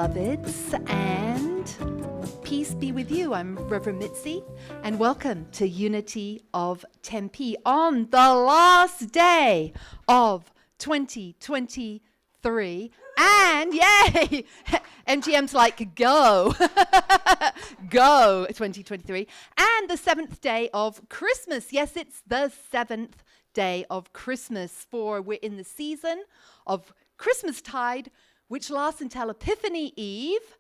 beloveds, and peace be with you. I'm Reverend Mitzi, and welcome to Unity of Tempe on the last day of 2023. And yay! MGM's like, go. Go, 2023. And the 7th day of Christmas. Yes, it's the 7th day of Christmas, for we're in the season of Christmastide, which lasts until Epiphany Eve,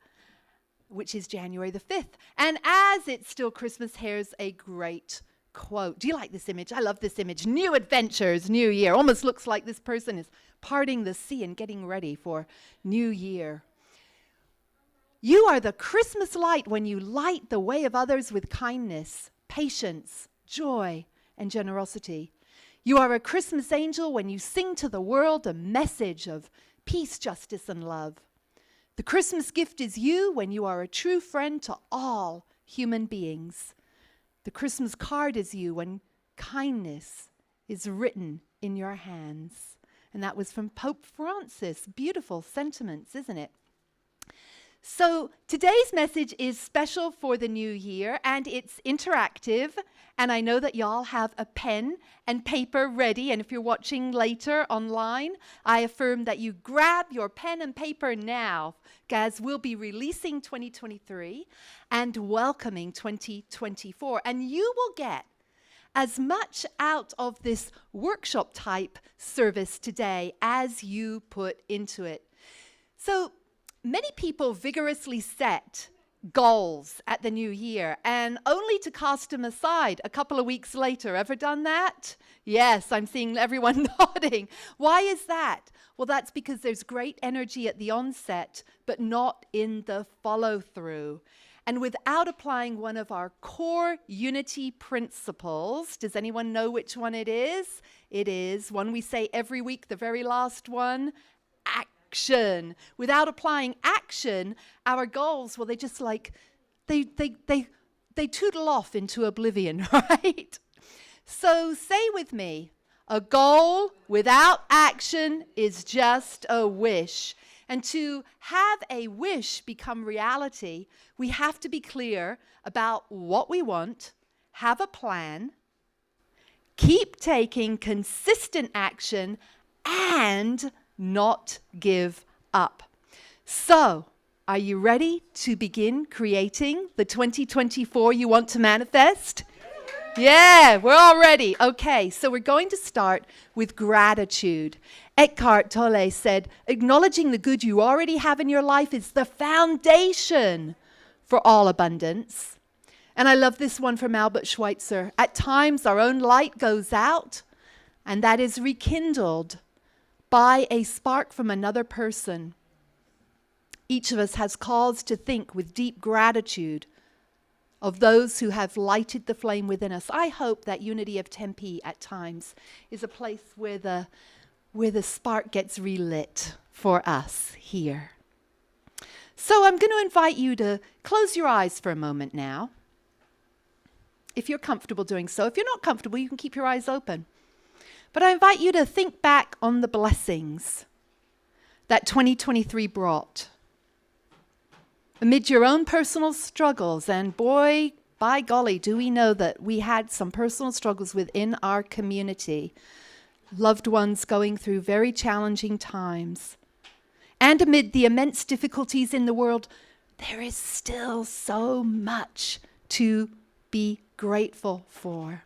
which is January the 5th. And as it's still Christmas, here's a great quote. Do you like this image? I love this image. New adventures, new year. Almost looks like this person is parting the sea and getting ready for New Year. You are the Christmas light when you light the way of others with kindness, patience, joy, and generosity. You are a Christmas angel when you sing to the world a message of peace, justice, and love. The Christmas gift is you when you are a true friend to all human beings. The Christmas card is you when kindness is written in your hands. And that was from Pope Francis. Beautiful sentiments, isn't it? So today's message is special for the new year, and it's interactive. And I know that y'all have a pen and paper ready. And if you're watching later online, I affirm that you grab your pen and paper now, as we'll be releasing 2023 and welcoming 2024. And you will get as much out of this workshop type service today as you put into it. So many people vigorously set goals at the new year and only to cast them aside a couple of weeks later. Ever done that? Yes, I'm seeing everyone nodding. Why is that? Well, that's because there's great energy at the onset, but not in the follow-through. And without applying one of our core unity principles, does anyone know which one it is? It is one we say every week, the very last one, action. Without applying action, our goals, well, they just like, they tootle off into oblivion, right? So say with me, a goal without action is just a wish. And to have a wish become reality, we have to be clear about what we want, have a plan, keep taking consistent action, and not give up. So, are you ready to begin creating the 2024 you want to manifest? Yeah, we're all ready. Okay, so we're going to start with gratitude. Eckhart Tolle said, acknowledging the good you already have in your life is the foundation for all abundance. And I love this one from Albert Schweitzer. At times, our own light goes out, and that is rekindled by a spark from another person. Each of us has cause to think with deep gratitude of those who have lighted the flame within us. I hope that Unity of Tempe at times is a place where the spark gets relit for us here. So I'm going to invite you to close your eyes for a moment now, if you're comfortable doing so. If you're not comfortable, you can keep your eyes open. But I invite you to think back on the blessings that 2023 brought. Amid your own personal struggles, and boy, by golly, do we know that we had some personal struggles within our community. Loved ones going through very challenging times. And amid the immense difficulties in the world, there is still so much to be grateful for.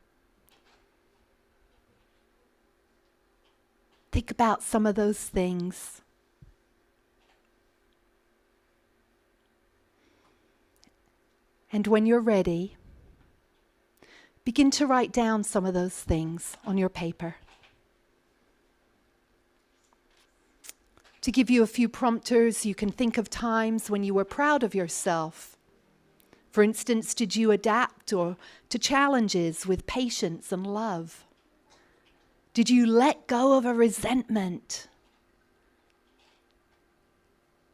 Think about some of those things. And when you're ready, begin to write down some of those things on your paper. To give you a few prompters, you can think of times when you were proud of yourself. For instance, did you adapt to challenges with patience and love? Did you let go of a resentment?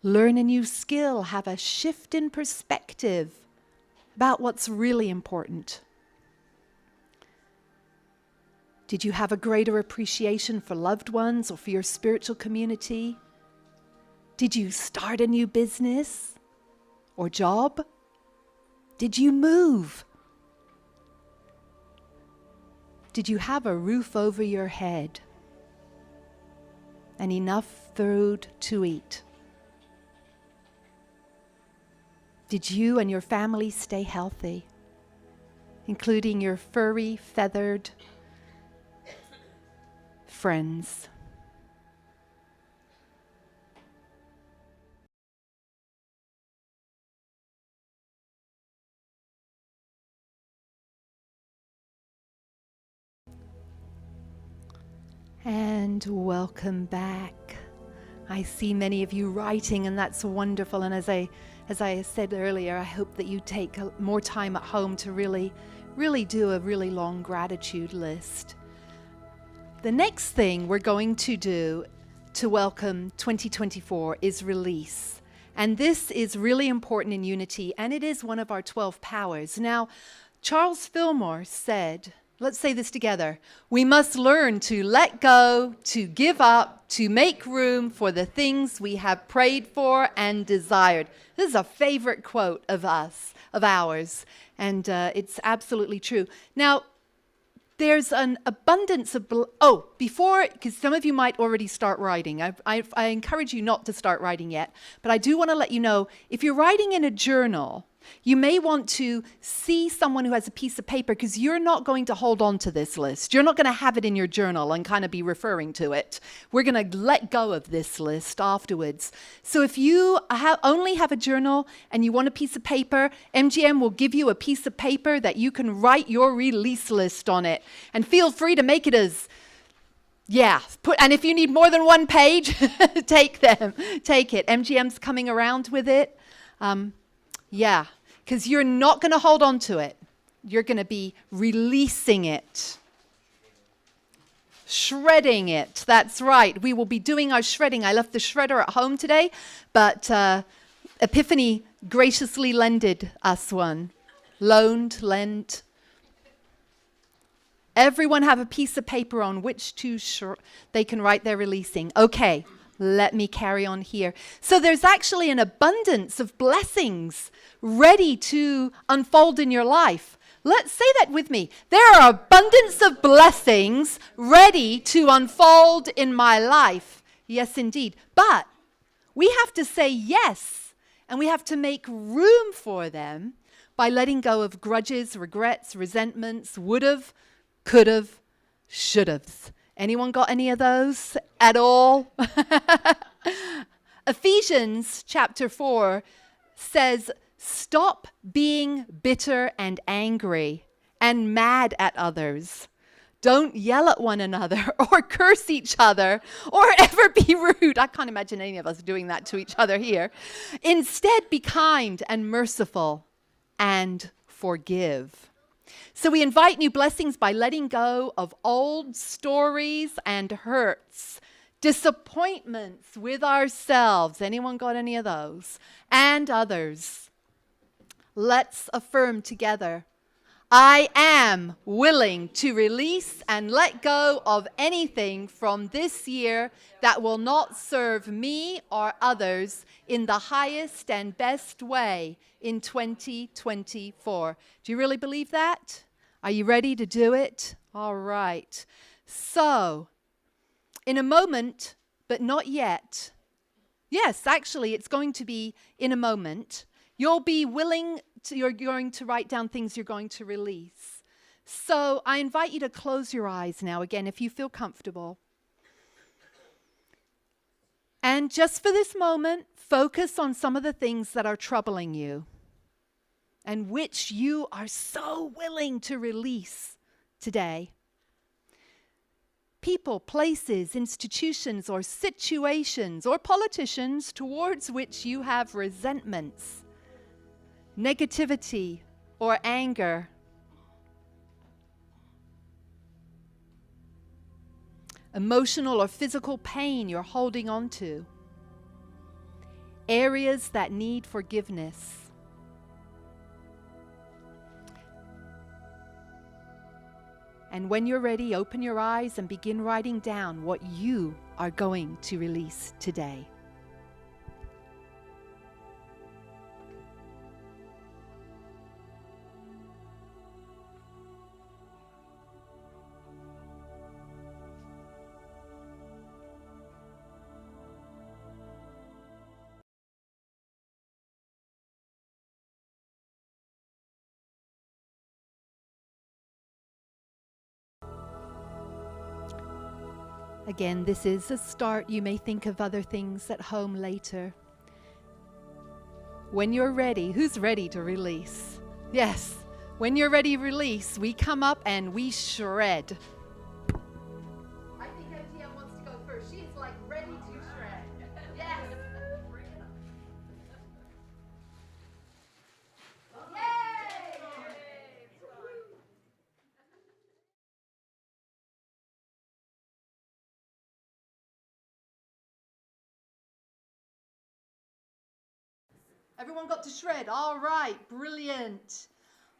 Learn a new skill, have a shift in perspective about what's really important. Did you have a greater appreciation for loved ones or for your spiritual community? Did you start a new business or job? Did you move? Did you have a roof over your head and enough food to eat? Did you and your family stay healthy, including your furry, feathered friends? And welcome back. I see many of you writing, and that's wonderful. And as I said earlier, I hope that you take more time at home to really do a really long gratitude list. The next thing we're going to do to welcome 2024 is release. And this is really important in unity, and it is one of our 12 powers. Now, Charles Fillmore said, let's say this together. We must learn to let go, to give up, to make room for the things we have prayed for and desired. This is a favorite quote of ours, and it's absolutely true. Now, there's an abundance of, because some of you might already start writing. I encourage you not to start writing yet, but I do want to let you know, if you're writing in a journal, you may want to see someone who has a piece of paper, because you're not going to hold on to this list. You're not going to have it in your journal and kind of be referring to it. We're going to let go of this list afterwards. So if you only have a journal and you want a piece of paper, MGM will give you a piece of paper that you can write your release list on it. And feel free to make it as, and if you need more than one page, take it. MGM's coming around with it. Because you're not going to hold on to it. You're going to be releasing it. Shredding it. That's right. We will be doing our shredding. I left the shredder at home today, but Epiphany graciously lended us one. Lent. Everyone have a piece of paper on which they can write their releasing. Okay. Let me carry on here. So there's actually an abundance of blessings ready to unfold in your life. Let's say that with me. There are abundance of blessings ready to unfold in my life. Yes, indeed. But we have to say yes, and we have to make room for them by letting go of grudges, regrets, resentments, would've, could've, should've. Anyone got any of those at all? Ephesians chapter 4 says, stop being bitter and angry and mad at others. Don't yell at one another or curse each other or ever be rude. I can't imagine any of us doing that to each other here. Instead, be kind and merciful and forgive. So we invite new blessings by letting go of old stories and hurts, disappointments with ourselves. Anyone got any of those? And others. Let's affirm together. I am willing to release and let go of anything from this year that will not serve me or others in the highest and best way in 2024. Do you really believe that? Are you ready to do it? All right. So, in a moment, but not yet. Yes, actually, it's going to be in a moment. You're going to write down things you're going to release. So I invite you to close your eyes now, again, if you feel comfortable. And just for this moment, focus on some of the things that are troubling you and which you are so willing to release today. People, places, institutions, or situations, or politicians towards which you have resentments, negativity, or anger. Emotional or physical pain you're holding on to. Areas that need forgiveness. And when you're ready, open your eyes and begin writing down what you are going to release today. Again, this is a start. You may think of other things at home later. When you're ready, who's ready to release? Yes, when you're ready to release, we come up and we shred. I think MTM wants to go first. She is like ready to shred. Yes. Everyone got to shred. All right, brilliant.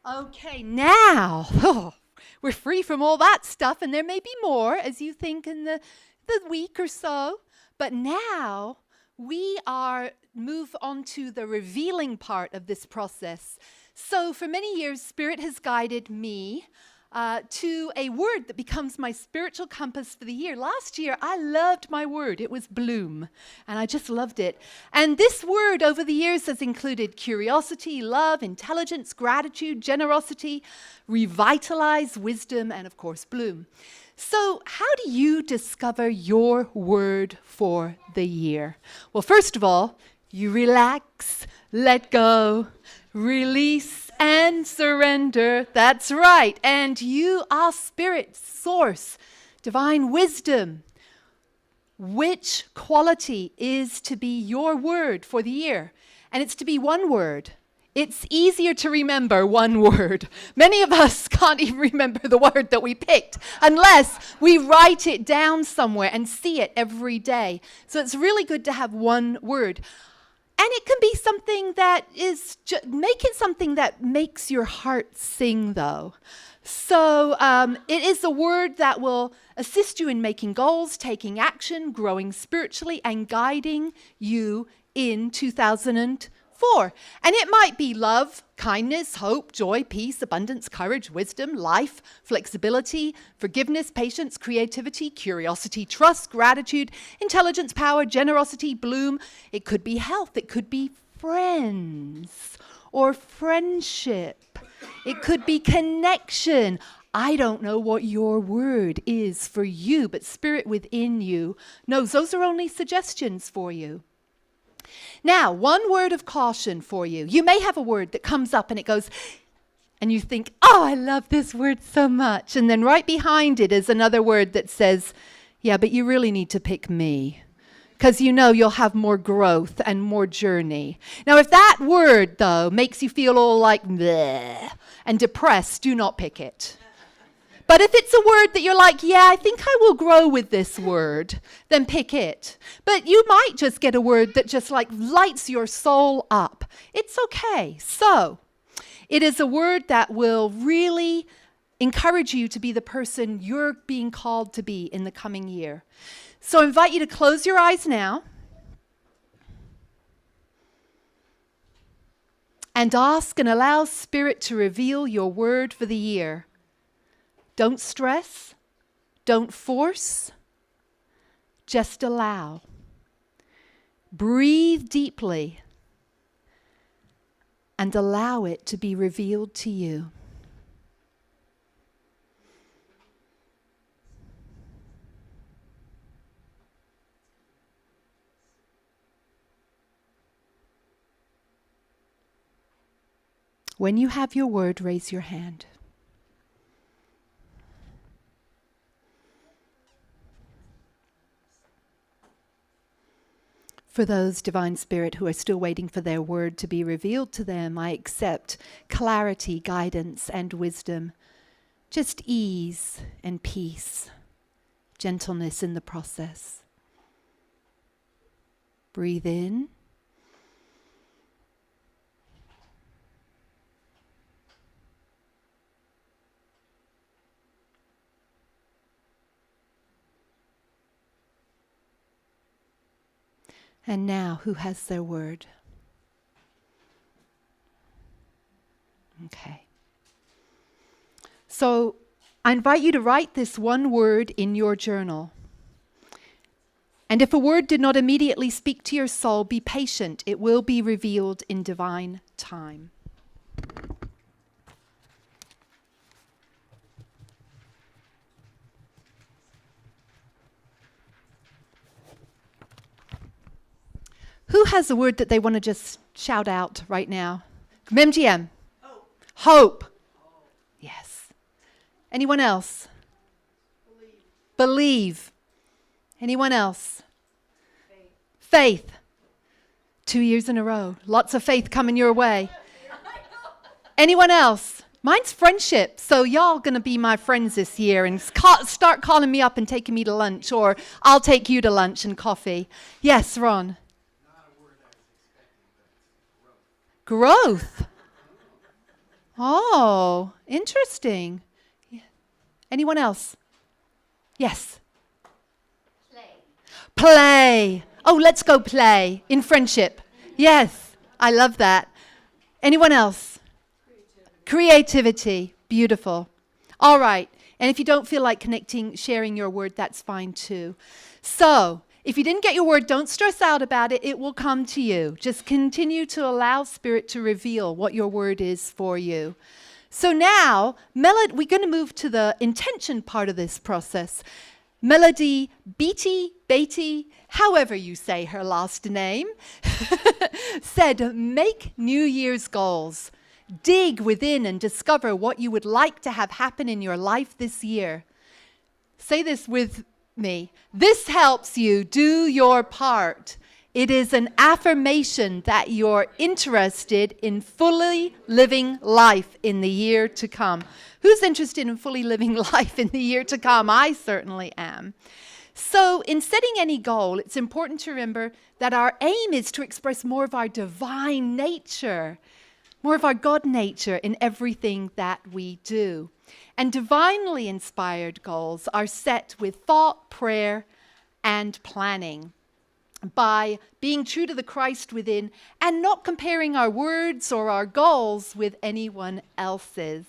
Okay, now we're free from all that stuff, and there may be more as you think in the week or so. But now we move on to the revealing part of this process. So for many years, Spirit has guided me to a word that becomes my spiritual compass for the year. Last year, I loved my word. It was bloom, and I just loved it. And this word over the years has included curiosity, love, intelligence, gratitude, generosity, revitalize, wisdom, and of course, bloom. So how do you discover your word for the year? Well, first of all, you relax, let go, release, and surrender. That's right. And you ask Spirit, Source, Divine Wisdom, which quality is to be your word for the year? And it's to be one word. It's easier to remember one word. Many of us can't even remember the word that we picked unless we write it down somewhere and see it every day. So it's really good to have one word. And it can be something that is, make it something that makes your heart sing, though. So it is a word that will assist you in making goals, taking action, growing spiritually, and guiding you in 2004. And it might be love, kindness, hope, joy, peace, abundance, courage, wisdom, life, flexibility, forgiveness, patience, creativity, curiosity, trust, gratitude, intelligence, power, generosity, bloom. It could be health. It could be friends or friendship. It could be connection. I don't know what your word is for you, but Spirit within you knows. Those are only suggestions for you. Now, one word of caution for you. You may have a word that comes up and it goes, and you think, oh, I love this word so much. And then right behind it is another word that says, yeah, but you really need to pick me. Because you know you'll have more growth and more journey. Now, if that word, though, makes you feel all like bleh and depressed, do not pick it. But if it's a word that you're like, yeah, I think I will grow with this word, then pick it. But you might just get a word that just like lights your soul up. It's okay. So it is a word that will really encourage you to be the person you're being called to be in the coming year. So I invite you to close your eyes now and ask and allow Spirit to reveal your word for the year. Don't stress, don't force, just allow. Breathe deeply and allow it to be revealed to you. When you have your word, raise your hand. For those, Divine Spirit, who are still waiting for their word to be revealed to them, I accept clarity, guidance, and wisdom. Just ease and peace, gentleness in the process. Breathe in. And now, who has their word? Okay. So, I invite you to write this one word in your journal. And if a word did not immediately speak to your soul, be patient. It will be revealed in divine time. Who has a word that they want to just shout out right now? MGM. Hope. Yes. Anyone else? Believe. Anyone else? Faith. 2 years in a row. Lots of faith coming your way. Anyone else? Mine's friendship. So y'all going to be my friends this year and start calling me up and taking me to lunch, or I'll take you to lunch and coffee. Yes, Ron. Not a word I was expecting, but Growth. Oh, interesting. Anyone else? Yes. Play. Oh, let's go play in friendship. Yes, I love that. Anyone else? Creativity. Beautiful. All right. And if you don't feel like sharing your word, that's fine too. So, if you didn't get your word, don't stress out about it. It will come to you. Just continue to allow Spirit to reveal what your word is for you. So now, we're going to move to the intention part of this process. Melody Beatty, however you say her last name, said, make New Year's goals. Dig within and discover what you would like to have happen in your life this year. Say this with me. This helps you do your part. It is an affirmation that you're interested in fully living life in the year to come. Who's interested in fully living life in the year to come? I certainly am. So in setting any goal, it's important to remember that our aim is to express more of our divine nature, more of our God nature in everything that we do. And divinely inspired goals are set with thought, prayer, and planning. By being true to the Christ within and not comparing our words or our goals with anyone else's.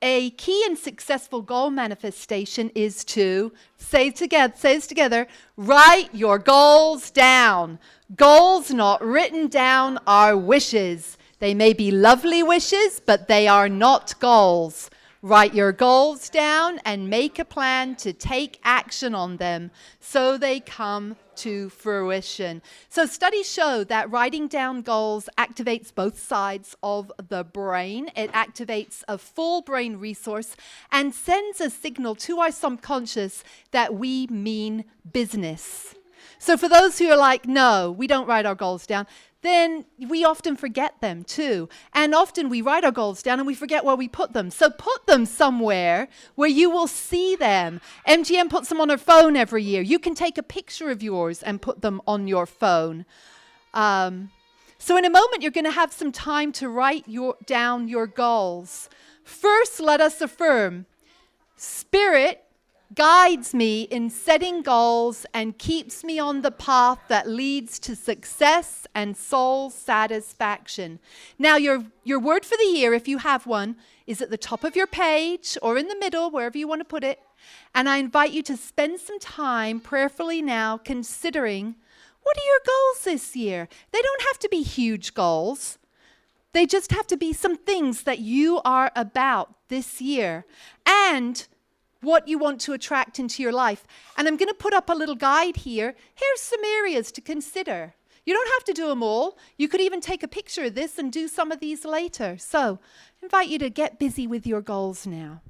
A key and successful goal manifestation is to, say it together, write your goals down. Goals not written down are wishes. They may be lovely wishes, but they are not goals. Write your goals down and make a plan to take action on them so they come to fruition. So studies show that writing down goals activates both sides of the brain. It activates a full brain resource and sends a signal to our subconscious that we mean business. So for those who are like, no, we don't write our goals down, then we often forget them too. And often we write our goals down and we forget where we put them. So put them somewhere where you will see them. MGM puts them on her phone every year. You can take a picture of yours and put them on your phone. So in a moment, you're going to have some time to write down your goals. First, let us affirm, Spirit guides me in setting goals and keeps me on the path that leads to success and soul satisfaction. Now, your word for the year, if you have one, is at the top of your page or in the middle, wherever you want to put it. And I invite you to spend some time prayerfully now considering, what are your goals this year? They don't have to be huge goals. They just have to be some things that you are about this year. And what you want to attract into your life. And I'm going to put up a little guide here. Here's some areas to consider. You don't have to do them all. You could even take a picture of this and do some of these later. So I invite you to get busy with your goals now.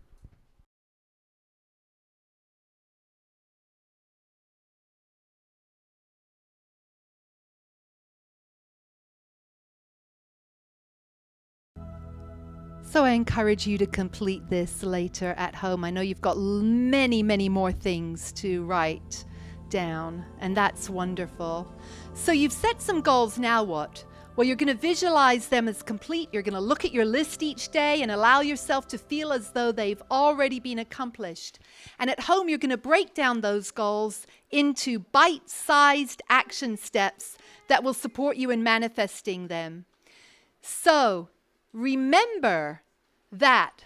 So I encourage you to complete this later at home. I know you've got many, many more things to write down, and that's wonderful. So you've set some goals. Now what? Well, you're going to visualize them as complete. You're going to look at your list each day and allow yourself to feel as though they've already been accomplished. And at home, you're going to break down those goals into bite-sized action steps that will support you in manifesting them. So remember that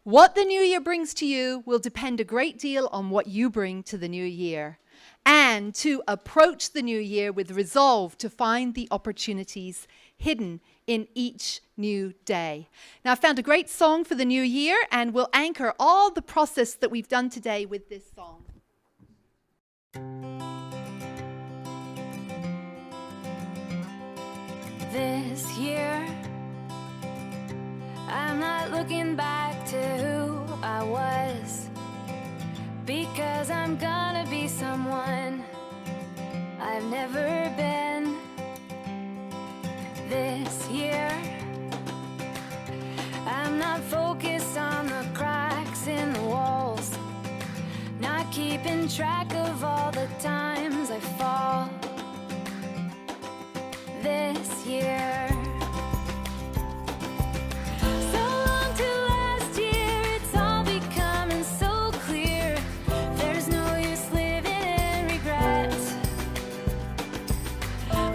what the new year brings to you will depend a great deal on what you bring to the new year. And to approach the new year with resolve to find the opportunities hidden in each new day. Now, I found a great song for the new year, and we'll anchor all the process that we've done today with this song. This year, I'm not looking back to who I was, because I'm gonna be someone I've never been. This year, I'm not focused on the cracks in the walls, not keeping track of all the times I fall. This year, so long to last year, it's all becoming so clear. There's no use living in regret.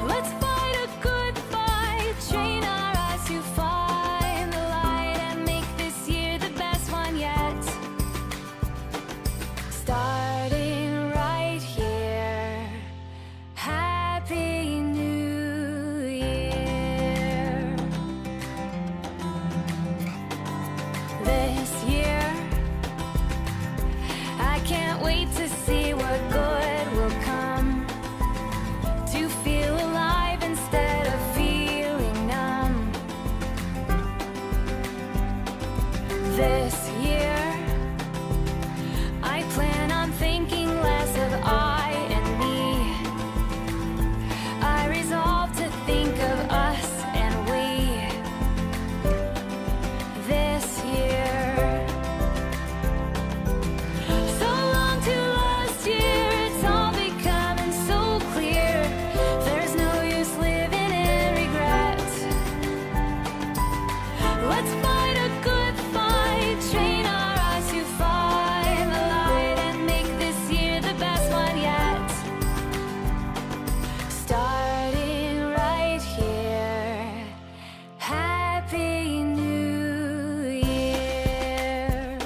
Let's fight a good fight, train our eyes to find the light, and make this year the best one yet. Starting right here. Happy New Year. This year, I can't wait to see what good will come. To feel alive instead of feeling numb. This year, I plan on thinking less of I and me. I resolve to think of us and we. This year, so long to last year, it's all becoming so clear. There's no use living in regret. Let's fight a good fight, train our eyes to find the light, and make this year the best one yet. Starting right here. Happy New Year.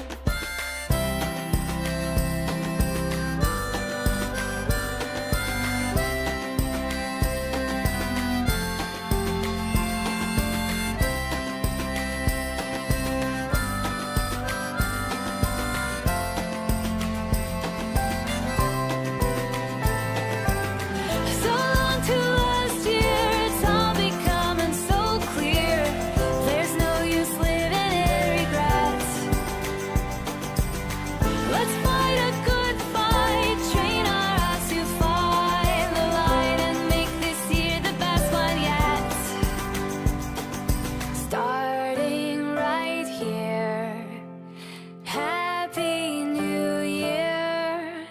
So long to last year, it's all becoming so clear. There's no use living in regret. Let's fight a good fight, train our eyes to find the light, and make this year the best one yet. Starting right here. Happy New Year.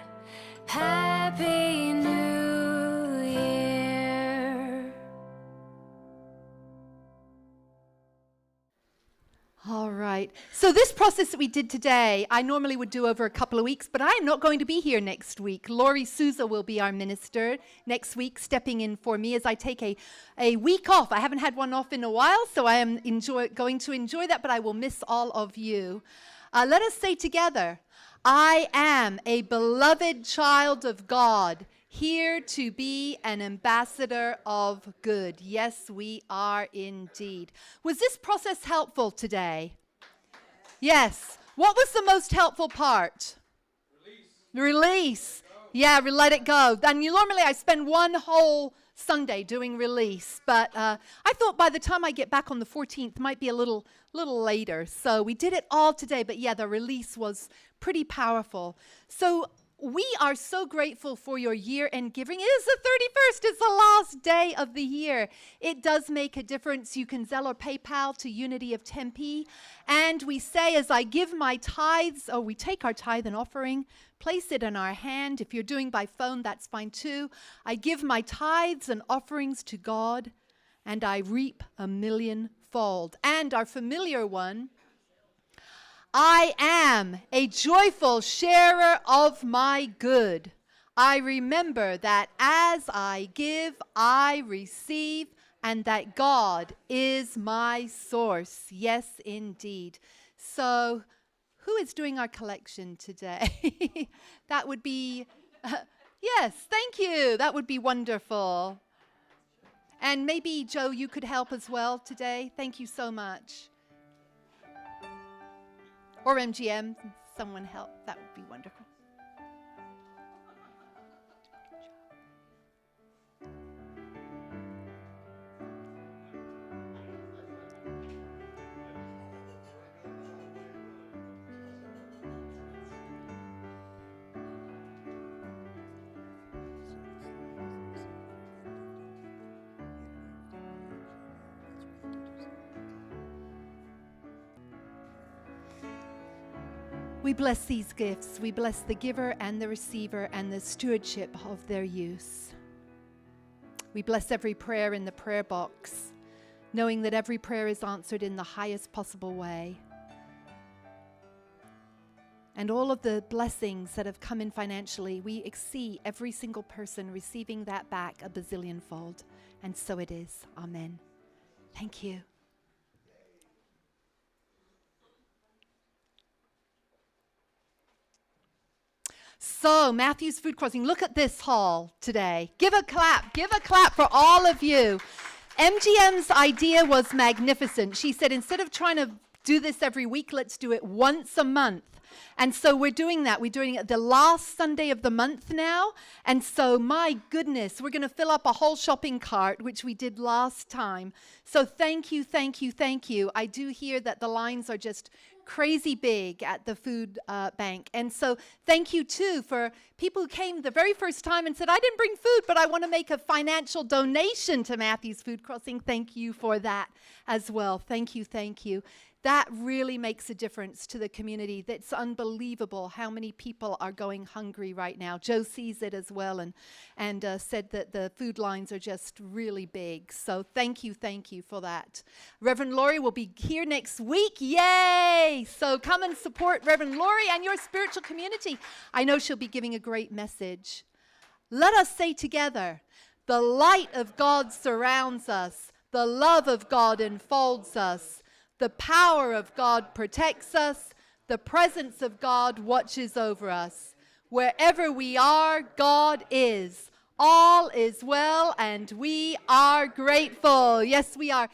Happy New Year. All right. So this process that we did today, I normally would do over a couple of weeks, but I'm not going to be here next week. Laurie Souza will be our minister next week, stepping in for me as I take a week off. I haven't had one off in a while, so I am going to enjoy that, but I will miss all of you. Let us say together, I am a beloved child of God, here to be an ambassador of good. Yes, we are indeed. Was this process helpful today? Yes. What was the most helpful part? Release. Yeah, let it go. And normally I spend one whole Sunday doing release, but I thought by the time I get back on the 14th might be a little later. So we did it all today, but yeah, the release was pretty powerful. So we are so grateful for your year-end giving. It is the 31st. It's the last day of the year. It does make a difference. You can Zelle or PayPal to Unity of Tempe. And we say, as I give my tithes, we take our tithe and offering, place it in our hand. If you're doing by phone, that's fine too. I give my tithes and offerings to God, and I reap a millionfold. And our familiar one, I am a joyful sharer of my good. I remember that as I give, I receive, and that God is my source. Yes, indeed. So, who is doing our collection today? That would be, yes, thank you. That would be wonderful. And maybe, Joe, you could help as well today. Thank you so much. Or MGM, someone help. That would be wonderful. We bless these gifts. We bless the giver and the receiver and the stewardship of their use. We bless every prayer in the prayer box, knowing that every prayer is answered in the highest possible way. And all of the blessings that have come in financially, we see every single person receiving that back a bazillionfold. And so it is. Amen. Thank you. So, Matthew's Food Crossing, look at this hall today. Give a clap for all of you. MGM's idea was magnificent. She said, instead of trying to do this every week, let's do it once a month. And so we're doing that. We're doing it the last Sunday of the month now. And so, my goodness, we're going to fill up a whole shopping cart, which we did last time. So thank you, thank you, thank you. I do hear that the lines are just crazy big at the food bank. And so thank you, too, for people who came the very first time and said, I didn't bring food, but I want to make a financial donation to Matthew's Food Crossing. Thank you for that as well. Thank you, thank you. That really makes a difference to the community. That's unbelievable how many people are going hungry right now. Joe sees it as well and said that the food lines are just really big. So thank you for that. Reverend Laurie will be here next week. Yay! So come and support Reverend Laurie and your spiritual community. I know she'll be giving a great message. Let us say together, the light of God surrounds us. The love of God enfolds us. The power of God protects us. The presence of God watches over us. Wherever we are, God is. All is well, and we are grateful. Yes, we are.